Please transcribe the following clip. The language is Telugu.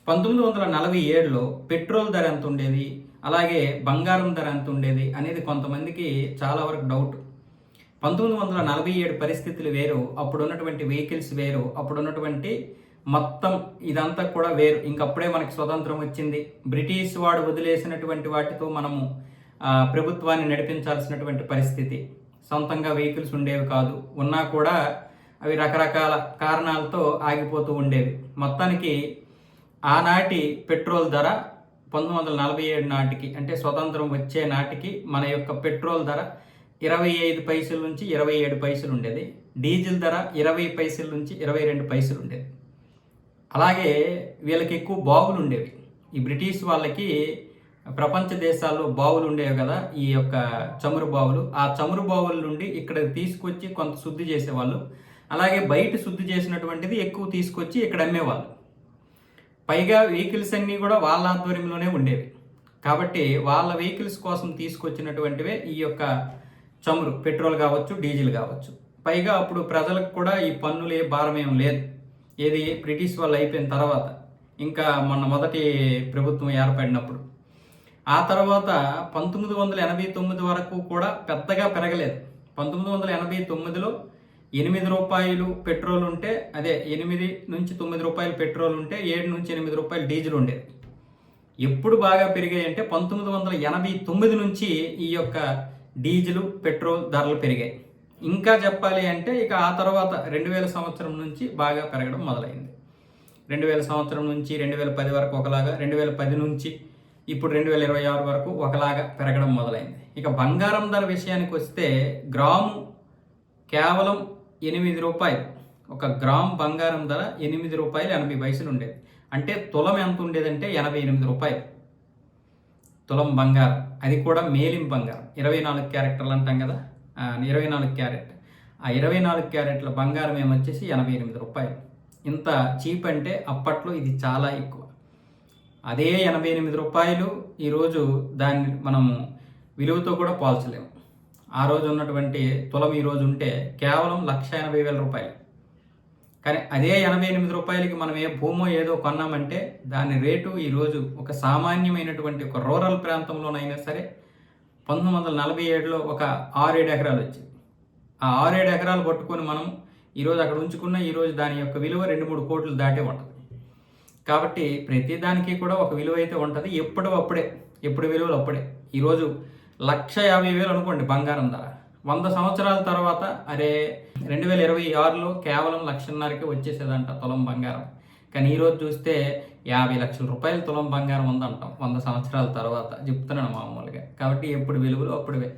1947లో పెట్రోల్ ధర ఎంత ఉండేది? అలాగే బంగారం ధర ఎంత ఉండేది? అనేది కొంతమందికి చాలా వరకు డౌట్. 1947 పరిస్థితులు వేరు, అప్పుడున్నటువంటి వెహికల్స్ వేరు, అప్పుడున్నటువంటి మొత్తం ఇదంతా కూడా వేరు. ఇంకప్పుడే మనకి స్వతంత్రం వచ్చింది. బ్రిటిష్ వాడు వదిలేసినటువంటి వాటితో మనము ప్రభుత్వాన్ని నడిపించాల్సినటువంటి పరిస్థితి. సొంతంగా వెహికల్స్ ఉండేవి కాదు. ఉన్నా కూడా అవి రకరకాల కారణాలతో ఆగిపోతూ ఉండేవి. మొత్తానికి ఆనాటి పెట్రోల్ ధర 1947 నాటికి, అంటే స్వతంత్రం వచ్చే నాటికి మన యొక్క పెట్రోల్ ధర 25 పైసల నుంచి 27 పైసలు ఉండేది. డీజిల్ ధర 20 పైసల నుంచి 22 పైసలు ఉండేది. అలాగే వీళ్ళకి ఎక్కువ బావులు ఉండేవి. ఈ బ్రిటిష్ వాళ్ళకి ప్రపంచ దేశాల్లో బావులు ఉండేవి కదా, ఈ యొక్క చమురు బావులు. ఆ చమురు బావుల నుండి ఇక్కడ తీసుకొచ్చి కొంత శుద్ధి చేసేవాళ్ళు. అలాగే బయట శుద్ధి చేసినటువంటిది ఎక్కువ తీసుకొచ్చి ఇక్కడ అమ్మేవాళ్ళు. పైగా వెహికల్స్ అన్నీ కూడా వాళ్ళ ఆధ్వర్యంలోనే ఉండేవి. కాబట్టి వాళ్ళ వెహికల్స్ కోసం తీసుకొచ్చినటువంటివే ఈ యొక్క చమురు, పెట్రోల్ కావచ్చు, డీజిల్ కావచ్చు. పైగా అప్పుడు ప్రజలకు కూడా ఈ పన్నులే భారమేం లేదు. ఏది బ్రిటిష్ వాళ్ళు అయిపోయిన తర్వాత, ఇంకా మొన్న మొదటి ప్రభుత్వం ఏర్పడినప్పుడు. ఆ తర్వాత 1989 వరకు కూడా పెద్దగా పెరగలేదు. 1989లో 8 రూపాయలు పెట్రోల్ ఉంటే, అదే 8 నుంచి 9 రూపాయలు పెట్రోల్ ఉంటే 7 నుంచి 8 రూపాయలు డీజిల్ ఉండేది. ఎప్పుడు బాగా పెరిగాయి అంటే 1989 నుంచి ఈ యొక్క డీజిల్, పెట్రోల్ ధరలు పెరిగాయి. ఇంకా చెప్పాలి అంటే ఇక ఆ తర్వాత 2000 సంవత్సరం నుంచి బాగా పెరగడం మొదలైంది. 2000 సంవత్సరం నుంచి 2010 వరకు ఒకలాగా, 2010 నుంచి ఇప్పుడు 2026 వరకు ఒకలాగా పెరగడం మొదలైంది. ఇక బంగారం ధర విషయానికి వస్తే గ్రాము కేవలం 8 రూపాయలు. ఒక గ్రామ్ బంగారం ధర 8 రూపాయలు 80 పైసలు ఉండేది. అంటే తులం ఎంత ఉండేదంటే 88 రూపాయలు తులం బంగారం. అది కూడా మేలిం బంగారం, 24 క్యారెక్టర్లు అంటాం కదా, 24 క్యారెట్. ఆ 24 క్యారెట్ల బంగారం ఏమొచ్చేసి 88 రూపాయలు. ఇంత చీప్ అంటే అప్పట్లో ఇది చాలా ఎక్కువ. అదే 88 రూపాయలు ఈరోజు దాన్ని మనము విలువతో కూడా పోల్చలేము. ఆ రోజు ఉన్నటువంటి తులం ఈరోజు ఉంటే కేవలం 1,80,000 రూపాయలు. కానీ అదే 88 రూపాయలకి మనం ఏ భూమో ఏదో కొన్నామంటే దాని రేటు ఈరోజు ఒక సామాన్యమైనటువంటి ఒక రూరల్ ప్రాంతంలోనైనా సరే 1947లో ఒక 6-7 ఎకరాలు వచ్చింది. ఆ 6-7 ఎకరాలు పట్టుకొని మనం ఈరోజు అక్కడ ఉంచుకున్న ఈరోజు దాని యొక్క విలువ 2-3 కోట్లు దాటే ఉంటుంది. కాబట్టి ప్రతిదానికి కూడా ఒక విలువ అయితే ఉంటుంది. ఎప్పుడు విలువలు అప్పుడే. ఈరోజు 1,50,000 అనుకోండి బంగారం ధర. 100 సంవత్సరాల తర్వాత అరే 2026లో కేవలం 1,50,000కి వచ్చేసేదంట తులం బంగారం. కానీ ఈరోజు చూస్తే 50 లక్షల రూపాయలు తులం బంగారం ఉందంటాం 100 సంవత్సరాల తర్వాత. చెప్తున్నాను మామూలుగా. కాబట్టి ఎప్పుడు విలువలు అప్పుడే.